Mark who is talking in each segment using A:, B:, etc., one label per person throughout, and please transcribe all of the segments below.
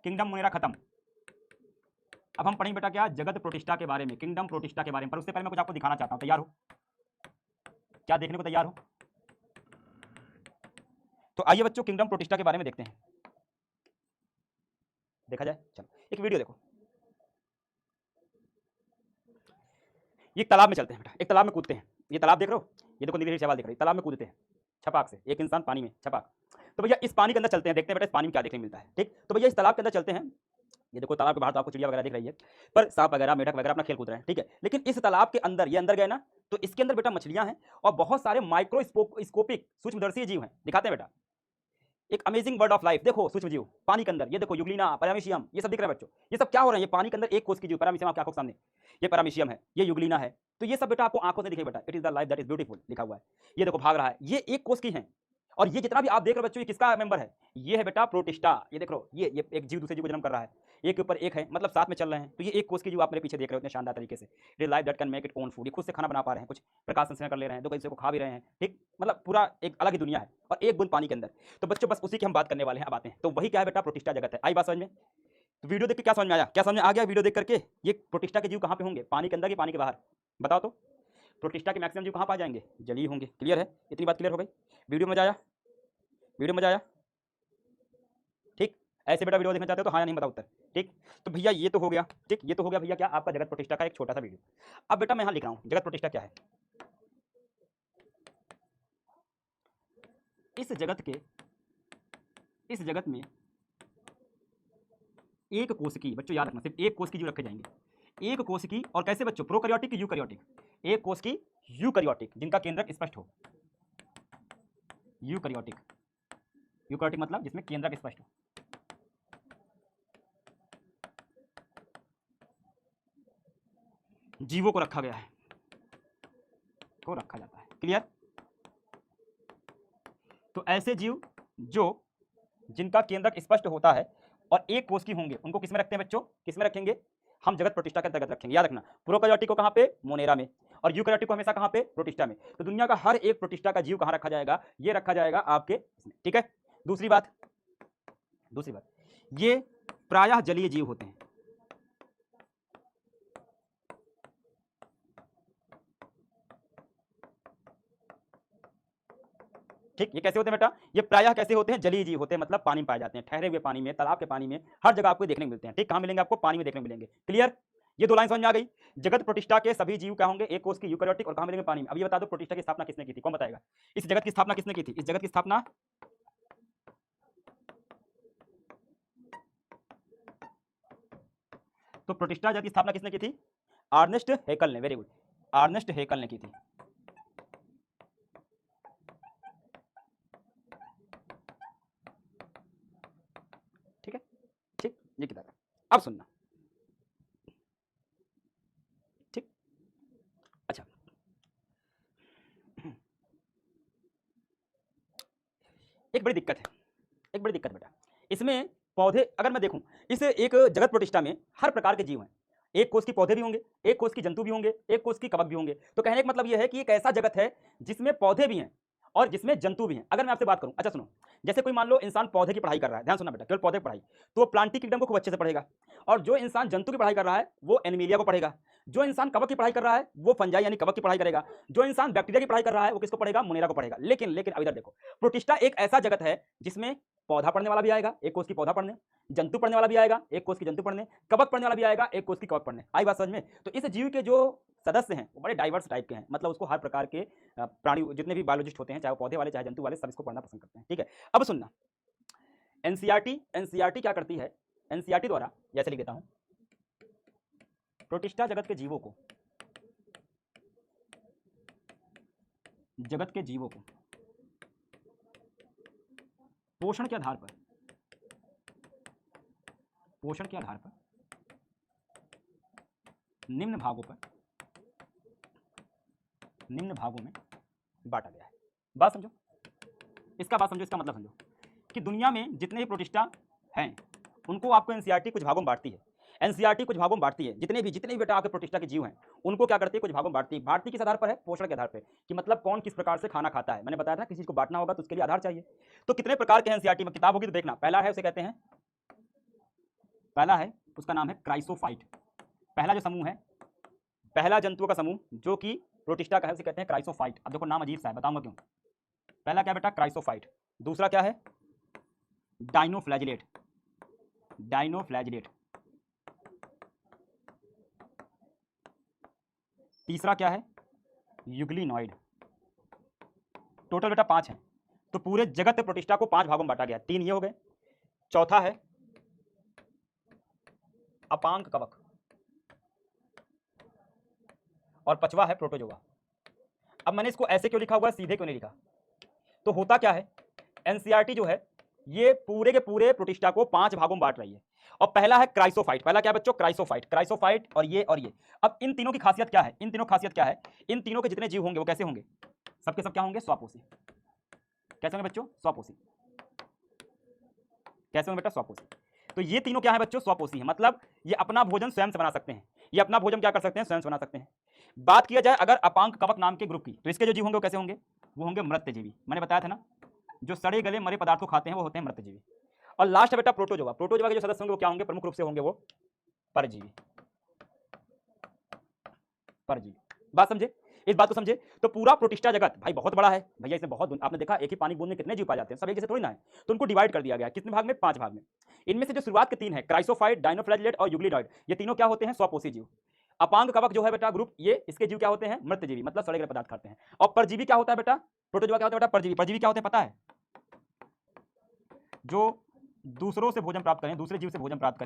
A: Kingdom Monera खत्म। अब हम पढ़ेंगे बेटा क्या, जगत प्रोटिस्टा के बारे में, किंगडम प्रोटिस्टा के बारे में। पर उससे पहले मैं कुछ आपको दिखाना चाहता हूँ, तैयार हो? क्या देखने को तैयार हो? तो आइए बच्चों किंगडम प्रोटिस्टा के बारे में देखते हैं, देखा जाए। चलो एक वीडियो देखो। ये तालाब में चलते हैं बेटा, एक तालाब में कूदते हैं। ये तालाब देख रहे हो, ये देखो नीली सवाल दिख रही है, तालाब में कूदते हैं छपाक से, एक इंसान पानी में छपाक। तो भैया इस पानी के अंदर चलते हैं, देखते हैं बेटा इस पानी में क्या देखने मिलता है। ठीक, तो भैया इस तालाब के अंदर चलते हैं। ये देखो तालाब के बाहर तो आपको चिड़िया वगैरह दिख रही है, पर सांप वगैरह मेढक वगैरह अपना खेल कूद रहे हैं। ठीक है, लेकिन इस तालाब के अंदर ये अंदर गए ना, तो इसके अंदर बेटा मछलियां हैं और बहुत सारे माइक्रोस्कोपिक सूक्ष्मदर्शी जीव हैं। दिखाते हैं बेटा, एक अमेजिंग वर्ड ऑफ लाइफ। देखो सूक्ष्म जीव पानी के अंदर, ये देखो युग्लिना, पैरामीशियम, ये सब दिख रहा है बच्चों। ये सब क्या हो रहे हैं, ये पानी के अंदर एक कोष की जीव, पैरामीशियम आपकी आंखों के सामने, ये पैरामीशियम है, ये युग्लिना है। तो ये सब बेटा आपको आंखों से दिखे बेटा, it is the life that is beautiful लिखा हुआ है। ये देखो भाग रहा है, ये एक कोष की है। और ये जितना भी आप देख रहे हो बच्चों, ये किसका मेंबर है? ये है बेटा प्रोटिस्टा। ये देख रहे हो, ये एक जीव दूसरे जीव को जन्म कर रहा है, एक के ऊपर एक है, मतलब साथ में चल रहे हैं। तो ये एक कोष की जीव आप मेरे पीछे देख रहे हो इतने शानदार तरीके से। It is life that can make it own food, ये खुद से खाना बना पा रहे हैं, कुछ प्रकाश संश्लेषण कर ले रहे हैं, दो कहीं से को खा भी रहे हैं। ठीक, मतलब पूरा एक अलग ही दुनिया है, और एक बूंद पानी के अंदर। तो बच्चों बस उसी की हम बात करने वाले हैं। अब आते हैं, तो वही क्या है बेटा, प्रोटिस्टा जगत है। आई बात समझ में? तो वीडियो देख के क्या समझ में आया, क्या समझ में आ गया वीडियो देख करके? ये प्रोटिस्टा के जीव कहाँ पे होंगे, पानी के अंदर कि पानी के बाहर? बताओ तो। प्रोटिस्टा के मैक्सिमम जीव कहाँ पा जाएंगे, जलीय होंगे। क्लियर है, इतनी बात क्लियर हो गई? वीडियो मजा आया? वीडियो मजा आया? ठीक, ऐसे बेटा वीडियो देखना चाहते हो तो हाँ या नहीं बताओ उत्तर। ठीक, तो भैया ये तो हो गया। ठीक, ये तो हो गया भैया क्या, आपका जगत प्रोटिस्टा का एक छोटा सा वीडियो। अब बेटा मैं यहाँ लिख रहा हूँ जगत प्रोटिस्टा क्या है। इस जगत में एक कोश की, बच्चों याद रखना सिर्फ एक कोश की जीव रखे जाएंगे, एक कोश की। और कैसे बच्चों, प्रोकैरियोटिक की यूकैरियोटिक, एक कोश की यूकैरियोटिक जिनका केंद्रक स्पष्ट हो। यूकैरियोटिक, यूकैरियोटिक मतलब जिसमें केंद्रक स्पष्ट हो। जीवों को रखा गया है, को रखा जाता है। क्लियर? तो ऐसे जीव जो जिनका केंद्रक स्पष्ट होता है और एक कोश की होंगे, उनको किसमें रखते हैं बच्चों, किसमें रखेंगे? हम जगत प्रोटिस्टा के अंतर्गत रखेंगे। याद रखना, प्रोकैरियोटिक को कहां पे, मोनेरा में, और यूकैरियोटिक को हमेशा कहां पे, प्रोटिस्टा में। तो दुनिया का हर एक प्रोटिस्टा का जीव कहां रखा जाएगा, ये रखा जाएगा आपके इसमें। ठीक है, दूसरी बात ये प्रायः जलीय जीव होते हैं। ठीक, ये कैसे होते हैं बेटा, ये प्रायः कैसे होते हैं, जलीय जीव होते हैं, मतलब पानी में पाए जाते हैं, ठहरे हुए पानी में, तालाब के पानी में, हर जगह आपको देखने को मिलते हैं। ठीक, कहां मिलेंगे आपको, पानी में देखने को मिलेंगे। क्लियर? ये दो लाइन समझ में आ गई। जगत प्रोटिस्टा के सभी जीव क्या होंगे, एक कोश की यूकैरियोटिक, और कहां मिलेंगे, पानी में। अब ये बता दो प्रोटिस्टा की स्थापना किसने की थी, कौन बताएगा? इस जगत की स्थापना किसने की थी, इस जगत की स्थापना तो प्रोटिस्टा जगत की स्थापना किसने की थी, अर्नेस्ट हैकल ने। वेरी गुड, अर्नेस्ट हैकल ने की थी। ठीक है, ठीक, ये किताब है। अब सुनना, ठीक, अच्छा एक बड़ी दिक्कत है, एक बड़ी दिक्कत बेटा, इसमें पौधे अगर मैं देखूं, इस एक जगत प्रोटिस्टा में हर प्रकार के जीव हैं। एक कोष की पौधे भी होंगे, एक कोष की जंतु भी होंगे, एक कोष की कवक भी होंगे। तो कहने का मतलब यह है कि एक ऐसा जगत है जिसमें पौधे भी हैं और जिसमें जंतु भी हैं। अगर मैं आपसे बात करूं, अच्छा सुनो, जैसे कोई मान लो इंसान पौधे की पढ़ाई कर रहा है, ध्यान सुनना बेटा, केवल पौधे की पढ़ाई, तो वो प्लांटिक किंगडम को खूब अच्छे से पढ़ेगा। और जो इंसान जंतु की पढ़ाई कर रहा है वो एनिमेलिया को पढ़ेगा। जो इंसान कवक की पढ़ाई कर रहा है वो फंजाई यानी कवक की पढ़ाई करेगा। जो इंसान बैक्टीरिया की पढ़ाई कर रहा है वो किसको पढ़ेगा, मोनेरा को पढ़ेगा। लेकिन लेकिन अब इधर देखो, प्रोटिस्टा एक ऐसा जगत है जिसमें पौधा पढ़ने वाला भी आएगा, एक कोष की पौधा पढ़ने, जंतु पढ़ने वाला भी आएगा, एक कोष की जंतु पढ़ने, कवक पढ़ने वाला भी आएगा, एक कोष की कवक पढ़ने। आई बात समझ में? तो इस जीव के जो सदस्य हैं वो बड़े डाइवर्स टाइप के हैं, मतलब उसको हर प्रकार के प्राणी, जितने भी बायोलॉजिस्ट होते हैं, चाहे वो पौधे वाले चाहे जंतु वाले, सब इसको पढ़ना पसंद करते हैं। ठीक है, अब सुनना, एनसीईआरटी क्या करती है, एनसीईआरटी द्वारा जैसे लिख देता हूं, प्रोटिस्टा जगत के जीवों को, पोषण के आधार पर, निम्न भागों में बांटा गया है। बात समझो, इसका मतलब समझो कि दुनिया में जितने भी प्रोटिस्टा हैं उनको आपको एनसीईआरटी कुछ भागों में बांटती है। एनसीईआरटी कुछ भागों में बांटती है, जितने भी बेटा आपके प्रोटिस्टा के जीव हैं उनको क्या करती है, कुछ भागों में बांटती है। भारतीय किस आधार पर है, पोषण के आधार पर, कि मतलब कौन किस प्रकार से खाना खाता है। मैंने बताया था किसी को बांटना होगा तो उसके लिए आधार चाहिए। तो कितने प्रकार के एनसीईआरटी में किताब होगी तो देखना, पहला है उसे कहते हैं पहला है उसका नाम है क्राइसोफाइट। पहला जो समूह है, पहला जंतुओं का समूह जो कि प्रोटिस्टा का है उसे कहते हैं क्राइसोफाइट। अब देखो नाम अजीब सा है, बताऊंगा क्यों। पहला क्या बेटा, क्राइसोफाइट। दूसरा क्या है, डाइनोफ्लैजिलेट। डाइनोफ्लैजिलेट। तीसरा क्या है, यूग्लिनॉइड। टोटल बेटा 5 है। तो पूरे जगत प्रोटिस्टा को 5 भागों में बांटा गया। 3 ये हो गए। चौथा है अपांक कवक और 5वां है प्रोटोजोआ। अब मैंने इसको ऐसे क्यों लिखा हुआ है, सीधे क्यों नहीं लिखा? तो होता क्या है, एनसीईआरटी जो है ये पूरे के पूरे प्रोटिस्टा को 5 भागों में बांट रही है। और पहला है क्राइसोफाइट। पहला क्या है बच्चों, क्राइसोफाइट। क्राइसोफाइट और ये और ये। अब इन तीनों की खासियत क्या है, इन तीनों खासियत क्या है, इन तीनों के जितने जीव होंगे वो कैसे होंगे, सबके सब क्या होंगे, स्वापोषी। कैसे होंगे बच्चों, स्वापोषी। कैसे होंगे बेटा, स्वापोषी। तो ये तीनों क्या है बच्चों, स्वापोषी है। मतलब ये अपना भोजन स्वयं से बना सकते हैं, ये अपना भोजन क्या कर सकते हैं, स्वयं से बना सकते हैं। बात किया जाए अगर अपांक कवक नाम के ग्रुप की, तो इसके जो जीव होंगे वो कैसे होंगे, वो होंगे मृत्यजीवी। मैंने बताया था ना, जो सड़े गले मरे पदार्थ को खाते हैं वो होते हैं मृत्यजीवी। और लास्ट है बेटा प्रोटोजोआ। प्रोटोजोआ के जो सदस्य होंगे वो क्या होंगे, प्रमुख रूप से होंगे वो परजीवी। परजीवी, बात समझे, इस बात को समझे। तो पूरा प्रोटिस्टा जगत भाई बहुत बड़ा है भैया, इसमें बहुत, आपने देखा एक ही पानी बूंद में कितने जीव पाए जाते हैं, सब एक जैसे थोड़ी ना है। तो उनको डिवाइड कर दिया गया कितने भाग में, 5 भाग में। इनमें से जो शुरुआत के 3 है, क्राइसोफाइट, डाइनोफ्लैजिलेट और यूग्लिनॉइड, ये तीनों क्या होते हैं, स्वपोषी जीव। अपांग कवक जो है बेटा ग्रुप, ये इसके जीव क्या होते हैं, मृत्यजीवी, मतलब सड़े गले पदार्थ खाते हैं। और परजीवी क्या होता है बेटा, प्रोटोजोआ क्या होता है बेटा, परजीवी। परजीवी क्या होते हैं पता है, जो दूसरों से भोजन प्राप्त करें, दूसरे जीव से भोजन प्राप्त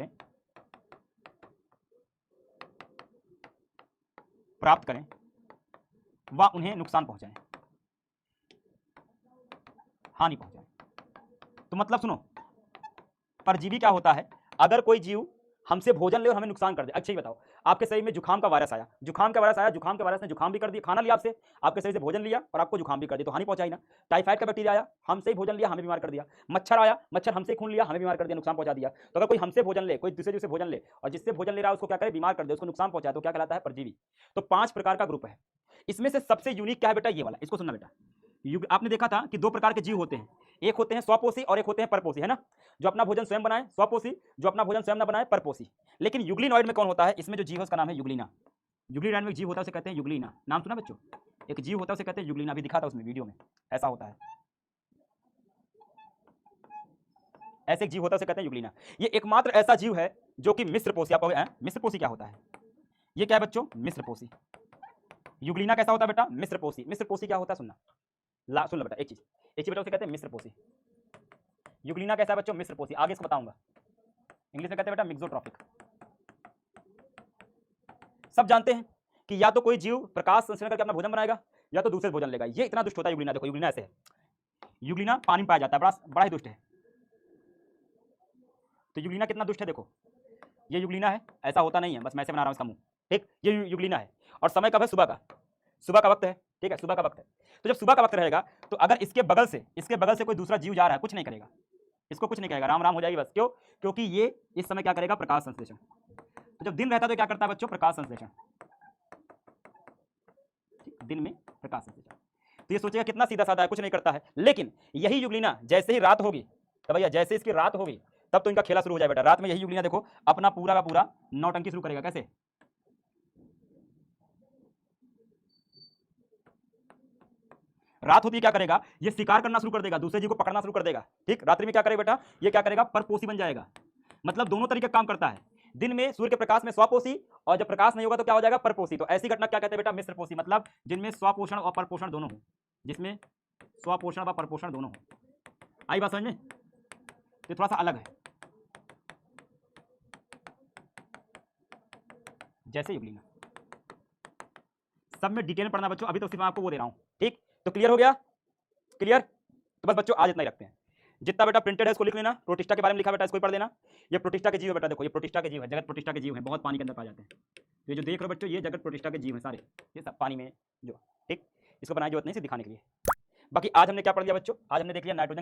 A: करें व उन्हें नुकसान पहुंचाएं, हानि पहुंचाएं। तो मतलब सुनो, परजीवी क्या होता है, अगर कोई जीव हमसे भोजन ले और हमें नुकसान कर दे। अच्छा ही बताओ, आपके शरीर में जुखाम का वायरस आया, जुखाम का वायरस ने जुखाम भी कर दिया, खाना लिया आपसे, आपके शरीर से भोजन लिया और आपको जुखाम भी कर दिया, तो हानि पहुंचाई ना। टाइफाइड का बैक्टीरिया आया, हमसे ही भोजन लिया, हमें बीमार कर दिया। मच्छर आया, मच्छर हमसे खून लिया, हमें बीमार कर दिया, नुकसान पहुंचा दिया। तो अगर कोई हमसे भोजन ले, कोई दूसरे जीव से भोजन ले और जिससे भोजन ले रहा है उसको क्या करे, बीमार कर दे, उसको नुकसान पहुंचाए, तो क्या कहलाता है, परजीवी। तो 5 प्रकार का ग्रुप है। इसमें से सबसे यूनिक क्या है बेटा, ये वाला, इसको सुनना बेटा। आपने देखा था कि 2 प्रकार के जीव होते हैं, एक होते हैं स्वपोषी और एक होते हैं परपोषी, है ना। जो अपना भोजन स्वयं बनाए स्वपोषी, जो अपना भोजन स्वयं न बनाए परपोषी। लेकिन यूग्लिनॉइड में कौन होता है, इसमें जो जीव है उसका नाम है यूग्लिना। यूग्लिनॉइड में एक जीव होता है उसे कहते हैं यूग्लिना। नाम सुना बच्चों, एक जीव होता है उसे कहते हैं यूग्लिना, भी दिखा था उसमें वीडियो में, ऐसा होता है, ऐसे एक जीव होता है उसे कहते हैं यूग्लिना। ये एकमात्र ऐसा जीव है जो कि मिश्रपोषी। आप कहोगे मिश्रपोषी क्या होता है, ये क्या है बच्चों, मिश्रपोषी। यूग्लिना कैसा होता है बेटा, मिश्रपोषी। मिश्रपोषी क्या होता है, सुनना, सुन लो बेटा, एक चीज बेटा उसे कहते हैं मिश्रपोषी। यूग्लिना कैसा है बच्चों, मिश्रपोषी। आगे इसको बताऊंगा, इंग्लिश में कहते हैं बेटा मिक्सोट्रॉपिक। सब जानते हैं कि या तो कोई जीव प्रकाश संश्लेषण करके अपना भोजन बनाएगा या तो दूसरे भोजन लेगा। ये इतना दुष्ट होता है यूग्लिना। देखो यूग्लिना ऐसे है, यूग्लिना पानी में पाया जाता है, बड़ा ही दुष्ट है। तो यूग्लिना कितना दुष्ट है, देखो ये यूग्लिना है, ऐसा होता नहीं है, बस मैं ऐसे बना रहा हूं इसका मुंह, ठीक। ये यूग्लिना है और समय कब है, सुबह का, सुबह का वक्त है, ठीक है, सुबह का वक्त है। तो जब सुबह का वक्त रहेगा तो अगर इसके बगल से कोई दूसरा जीव जा रहा है, कुछ नहीं करेगा, इसको कुछ नहीं करेगा, राम राम हो जाएगी बस। क्यों, क्योंकि ये इस समय क्या करेगा, प्रकाश संश्लेषण। तो जब दिन रहता है तो क्या करता है बच्चों, प्रकाश संश्लेषण, दिन में प्रकाश संश्लेषण। तो ये सोचेगा कितना सीधा साधा है, कुछ नहीं करता है। लेकिन यही यूग्लिना जैसे ही रात होगी, तो भैया जैसे इसकी रात होगी तब तो इनका खेला शुरू हो जाए बेटा। रात में यही यूग्लिना देखो अपना पूरा का पूरा नौटंकी शुरू करेगा। कैसे, रात होती है क्या करेगा, ये शिकार करना शुरू कर देगा, दूसरे जीव को पकड़ना शुरू कर देगा, ठीक। रात्रि में क्या करेगा बेटा, ये क्या करेगा, परपोषी बन जाएगा। मतलब दोनों तरीके का काम करता है, दिन में सूर्य के प्रकाश में स्वपोषी और जब प्रकाश नहीं होगा तो क्या हो जाएगा, परपोषी। तो ऐसी घटना क्या कहते हैं बेटा, मिश्रपोषी। मतलब जिनमें स्वपोषण और परपोषण दोनों हो, जिसमें स्वपोषण व परपोषण दोनों हो। आई बात समझ में, तो थोड़ा सा अलग है, जैसे यूग्लिना। सब में डिटेल में पढ़ना बच्चों, अभी तो सिर्फ मैं आपको वो दे रहा हूं, ठीक। तो क्लियर हो गया, क्लियर। तो बस बच्चों आज इतना ही रखते हैं, जितना बेटा प्रिंटेड है इसको लिख लेना। प्रोटिस्टा के बारे में लिखा बेटा, इसको ही पढ़ देना। ये प्रोटिस्टा के जीव है बेटा, देखो ये प्रोटिस्टा के जीव है, जगत प्रोटिस्टा के जीव है, बहुत पानी के अंदर पाए जाते हैं। ये जो देख रहे हो बच्चों, ये जगत प्रोटिस्टा के जीव है सारे, ये सब पानी में जो, ठीक। इसको बनाने की जरूरत नहीं, सिर्फ दिखाने के लिए। बाकी आज हमने क्या पढ़ लिया बच्चों, आज हमने देख लिया नाइट्रोजन